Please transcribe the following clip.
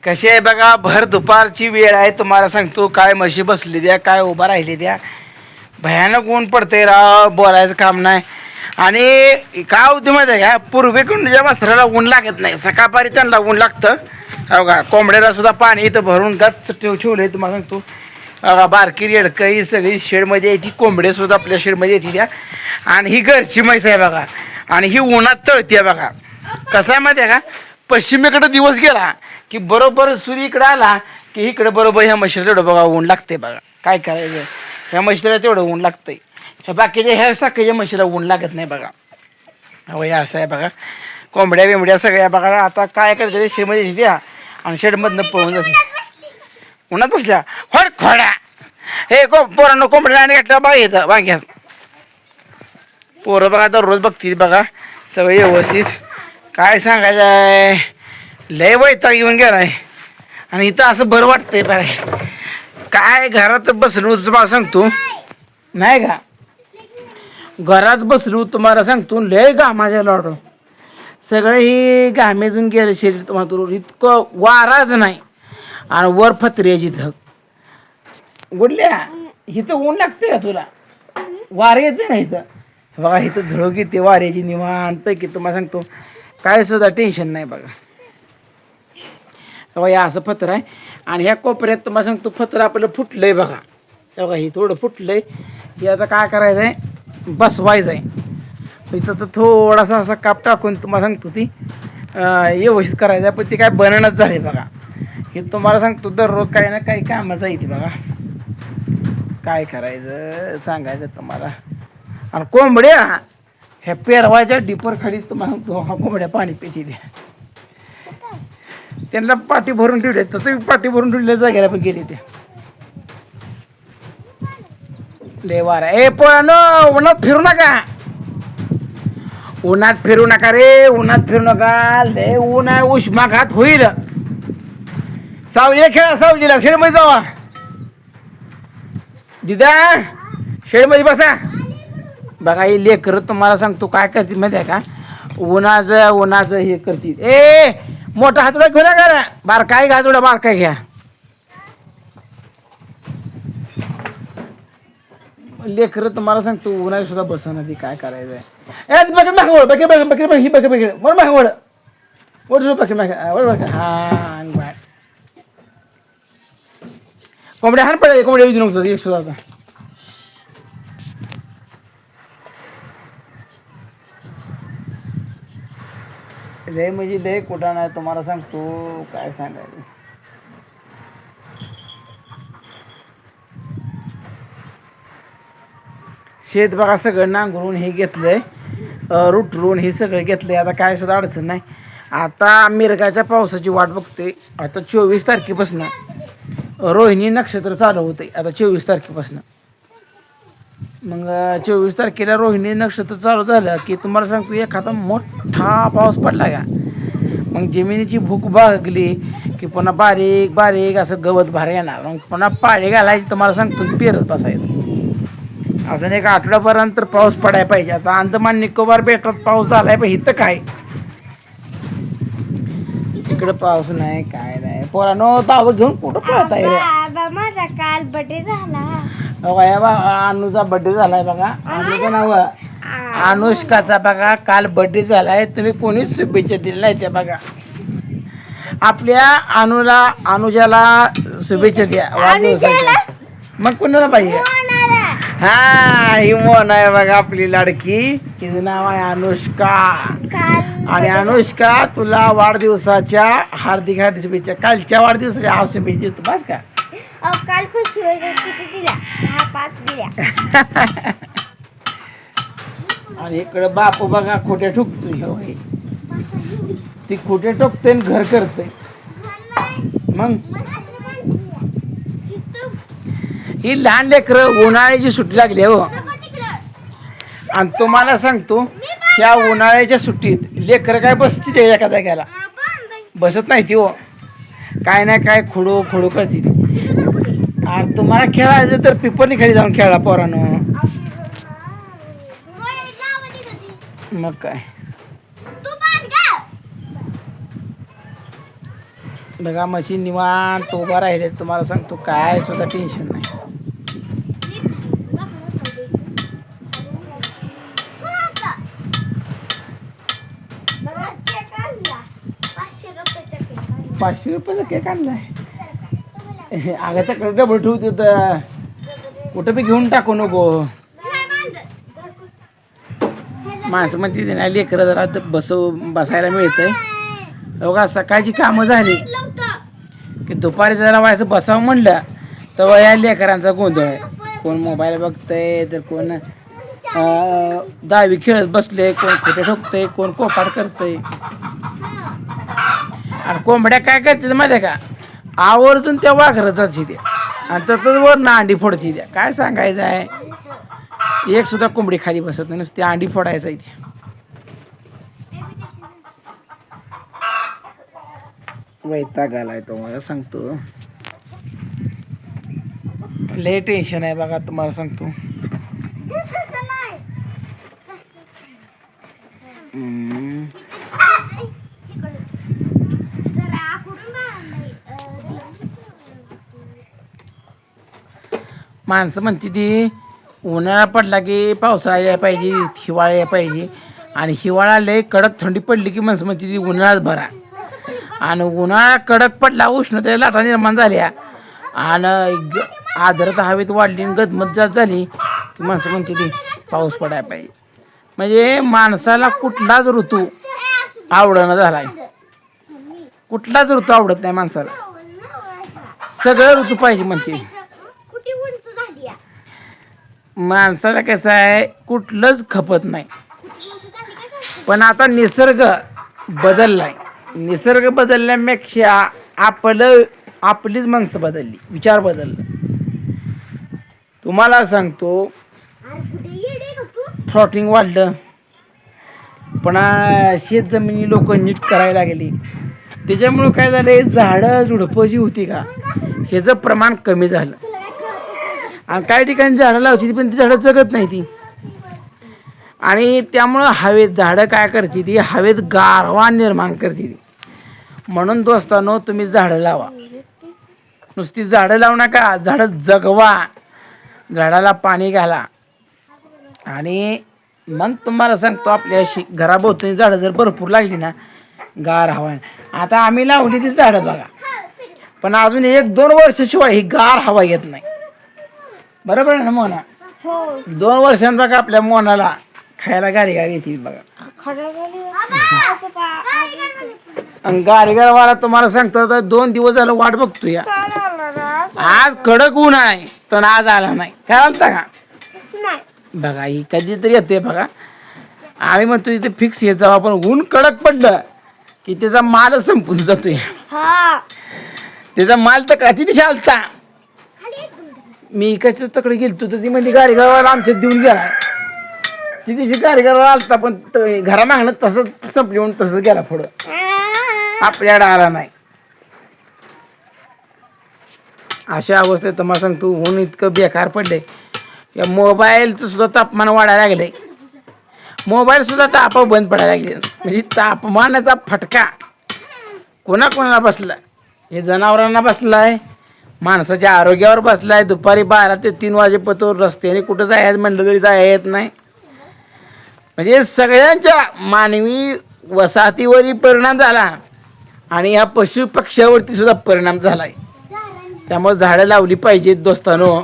कशी आहे बघा, भर दुपारची वेळ आहे. तुम्हाला सांगतो काय म्हशी बसली द्या, काय उभा राहिली द्या. भयानक ऊन पडतंय राव, बोलायचं काम नाही. आणि काय होतं माहिती आहे का, पूर्वेकडून ज्या वस्त्राला ऊन लागत नाही, सकाळपारी त्यांना ऊन लागतं. हो का, कोंबड्याला सुद्धा पाणी इथं भरून गच्च ठेवलंय. तुम्हाला सांगतो बघा, बारकी रेडकं ही सगळी शेडमध्ये यायची, कोंबडे सुद्धा आपल्या शेडमध्ये यायची द्या. आणि ही घरची म्हैस आहे बघा, आणि ही उन्हात तळते बघा. कसं आहे माहिती आहे का, पश्चिमेकडे दिवस गेला की बरोबर सूर्य इकडं आला की इकडे बरोबर ह्या म्हशीला तेवढं बघा ऊन लागते बघा. काय करायचं, ह्या म्हशीला तेवढं ऊन लागतंय, ह्या बाकीच्या ह्या साखरेच्या म्हशीला ऊन लागत नाही बघा. हो, हे असं आहे बघा. कोंबड्या बिंबड्या सगळ्या बघा आता काय करते, शेडमध्ये द्या आणि शेडमधनं पळून जाते. उन्हात बसल्या खोड खोडा. हे पोरांनो, कोंबड्या आणि घेतल्या बघा, येतं वांग्यात पोरं बघा दररोज बघतील बघा, सगळं व्यवस्थित. काय सांगायचं आहे, लय वैताग येऊन गेलाय. आणि इथं असं बरं वाटतंय बघा, काय घरात बसलो तुम्हाला सांगतो नाही का, घरात बसलो तुम्हाला सांगतो लय घामाच्या लॉटो सगळं ही घामेजून गेलं शरीर. तुम्हाला इतकं वाराच नाही आणि वर फत्र्याची धग. गुडल्या इथं ऊन लागते का तुला, वारे येते ना इथं बघा, इथं झळक येते वाऱ्याची निवांत की. तुम्हाला सांगतो काय सुद्धा टेन्शन नाही बघा. बघा हे असं फत्र आहे. आणि ह्या कोपऱ्यात तुम्हाला सांगतो फत्र आपलं फुटलं आहे बघा. बघा हे थोडं फुटलं आहे, हे आता काय करायचं आहे, बसवायचं आहे. इथं तर थोडासा असा काप टाकून तुम्हाला सांगतो ती व्यवस्थित करायचं आहे, पण ती काय बनणच झाली बघा. हे तुम्हाला सांगतो दररोज काही ना काही कामच आहे ती बघा. काय करायचं सांगायचं तुम्हाला. आणि कोंबड्या ह्या पेरवायच्या डिपर खाली तुम्हाला सांगतो हा कोंबड्या पाणी पिती द्या. त्यांना पाठी भरून ठेवले, तर पाठी भरून ठेवल्या जागेला पण गेले त्या. लय वारा ए पण उन्हात फिरू नका, उन्हात फिरू नका रे, उन्हात फिरू नका. लय ऊन आहे, उष्माघात होईल. सावली खेळा, सावलीला शेडमध्ये जावा. दिदा शेडमध्ये बसा. बघा ही लेकरं तुम्हाला सांगतो काय करतील माहिती आहे का, उन्हाचं हे करतील. ए मोठा हातोडा घेऊ नका, बारकाय हातोडा बारकाय घ्या. लेकरं तुम्हाला सांगतो उन्हाळी सुद्धा बसना ती. काय करायचं आहे, ए बघ मागवड बघ बघ बघ बघ ही बघ बघ वर मागवड वर बघ माग वर बघ. हा बाय कोंबड्या हान पडे, कोंबड्या विधी नव्हतं एक सुद्धा. आता लय म्हणजे लय कुठं नाही तुम्हाला सांगतो, काय सांगायचं. शेत बघा सगळं नांगरून हे घेतलंय, रुटरून हे सगळं घेतलंय. आता काय सुद्धा अडचण नाही. आता मिरगाच्या पावसाची वाट बघते. आता 24 तारखेपासून रोहिणी नक्षत्र चालू होते, आता 24 तारखेपासून. मग 24 तारखेला रोहिणी नक्षत्र चालू झालं की तुम्हाला सांगतो एखादा मोठा पाऊस पडला का, मग जमिनीची भूक भागली की पुन्हा बारीक बारीक असं गवत भार येणार. मग पुन्हा पाळी घालायची, तुम्हाला सांगतो पेरत बसायचं. अजून एक आठवड्यापर्यंत पाऊस पडायला पाहिजे. आता अंदमान निकोबार बेटात पाऊस झालाय, पण इथं काय इकडं पाऊस नाही, काय नाही. पोरानो तावं घेऊन कुठं पळत आहे रे. माझा काल बर्थडे झाला. बघा अनुचा बर्थडे झालाय बघा. अनुचं नाव अनुष्काचा बघा काल बर्थडे झालाय. तुम्ही कोणीच शुभेच्छा दिल्या नाही त्या बघा. आपल्या अनुजाला शुभेच्छा द्या वाढदिवसाच्या. मग कोणाला पाहिजे, हा ही मोन आहे बघा आपली लाडकी, तिचं नाव आहे अनुष्का. आणि अनुष्का तुला वाढदिवसाच्या हार्दिक हार्दिक शुभेच्छा. कालच्या वाढदिवसाच्या आज शुभेच्छा देतो बस का. काल किती दिल्या, 5 दिल्या. आणि इकडं बापू बघा खोट्या ठोकतोय. हो ती खोटे ठोकते आणि घर करतोय. मग ही लहान लेकरं उन्हाळ्याची सुट्टी लागली हो. आणि तुम्हाला सांगतो त्या उन्हाळ्याच्या सुट्टीत लेकरं काय बसतील एका जाग्याला, बसत नाही ती हो. काय नाही काय खोडू खोडू करते ती. आणि तुम्हाला खेळायचं तर पिपरनी खाली जाऊन खेळा पोरानो. मग काय बघा मशीन निवांत उभा राहिले तुम्हाला सांगतो काय सुद्धा टेन्शन नाही. ₹500 केक आणलाय अगं तर डबल ठेवते तर कुठं बी घेऊन टाकू नको. माणसं म्हणते ना लेकरं जरा बसायला मिळतंय. बघा सकाळची कामं झाली की दुपारी जरा व्हायचं बसावं म्हणलं तर या लेकरांचा गोंधळ आहे. कोण मोबाईल बघतंय तर कोण दावी खेळत बसले, कोण खोटे ठोकतंय, कोण कोपाट करतंय. आणि कोंबड्या काय करते माहिती आहे का, आवर्जून त्या वाघरत जायची त्या आणि तसंच वर ना अंडी फोडते त्या. काय सांगायचं आहे, एक सुद्धा कोंबडी खाली बसत नाही, नुसती अंडी फोडायचं आहे ती. वैताग आलाय तुम्हाला सांगतो, लय टेन्शन आहे बघा तुम्हाला सांगतो. माणसं म्हणते ती उन्हाळा पडला की पावसाळा यायला पाहिजे, हिवाळा यायला पाहिजे. आणि हिवाळा लय कडक थंडी पडली की माणसं म्हणते ती उन्हाळाच भरा. आणि उन्हाळा कडक पडला, उष्णतेच्या लाटा निर्माण झाल्या आणि आर्द्रता हवेत वाढली आणि गदमत जात झाली की माणसं म्हणते ती पाऊस पडायला पाहिजे. म्हणजे माणसाला कुठलाच ऋतू आवडणं झालाय, कुठलाच ऋतू आवडत नाही माणसाला, सगळं ऋतू पाहिजे. म्हणजे माणसाला कसं आहे कुठलंच खपत नाही. पण आता निसर्ग बदललाय, निसर्ग बदलण्यापेक्षा आपलीच माणसं बदलली, विचार बदलला. तुम्हाला सांगतो फ्लॉटिंग वाढलं, पण शेत जमिनी लोक नीट करायला लागली. त्याच्यामुळं काय झालं, झाडं झुडपं जी होती का ह्याचं प्रमाण कमी झालं. आणि काही ठिकाणी झाडं लावची पण ती झाडं जगत नाही ती. आणि त्यामुळं हवेत झाडं काय करते ती, हवेत गारवा निर्माण करते ती. म्हणून दोस्तांनो तुम्ही झाडं लावा, नुसती झाडं लावू नका, झाडं जगवा, झाडाला पाणी घाला. आणि मग तुम्हाला सांगतो आपल्या घराभोवती झाडं जर भरपूर लागली ना गार हवा. आता आम्ही लावली ती झाडं बघा, पण अजून 1-2 वर्षाशिवाय ही गार हवा येत नाही. बरोबर आहे ना मोना? 2 वर्षांत बघा आपल्या मोनाला खायला गारी गारी येते बघा. आणि गारी गारवाला तुम्हाला सांगतो तर 2 दिवस झालं वाट बघतो या. आज कडक ऊन आहे तर आज आला नाही. काय आलता का बघा, ही कधीतरी येते बघा. आम्ही म्हणतो इथे फिक्स येत जाऊ, आपण ऊन कडक पडलं की त्याचा माल संपून जातोय. त्याचा माल तर काची दिशा आलता. मी इकडच्या तकडे गेलतो तर ती म्हणजे गाडी गावाला आमच्यात देऊन गेला. ती दिवशी गाडी गावाला आलता पण घरा मागणं तसंच संपली म्हणून तसंच गेला पुढं, आपल्याकडे आला नाही. अशा अवस्थेत तुम्हाला सांगतो ऊन इतकं बेकार पडलंय. या मोबाईलचं सुद्धा तापमान वाढायला लागलंय, मोबाईल सुद्धा ताप बंद पडायला लागले. म्हणजे तापमानाचा फटका कोणाकोणाला बसला, हे जनावरांना बसलाय, माणसाच्या आरोग्यावर बसलाय. दुपारी 12 ते 3 वाजेपर्यंत रस्त्याने कुठं जायचं म्हणलं तरी जायला येत नाही. म्हणजे सगळ्यांच्या मानवी वसाहतीवरही परिणाम झाला आणि ह्या पशु पक्ष्यावरती सुद्धा परिणाम झालाय. त्यामुळे झाडं लावली पाहिजेत दोस्तांनो.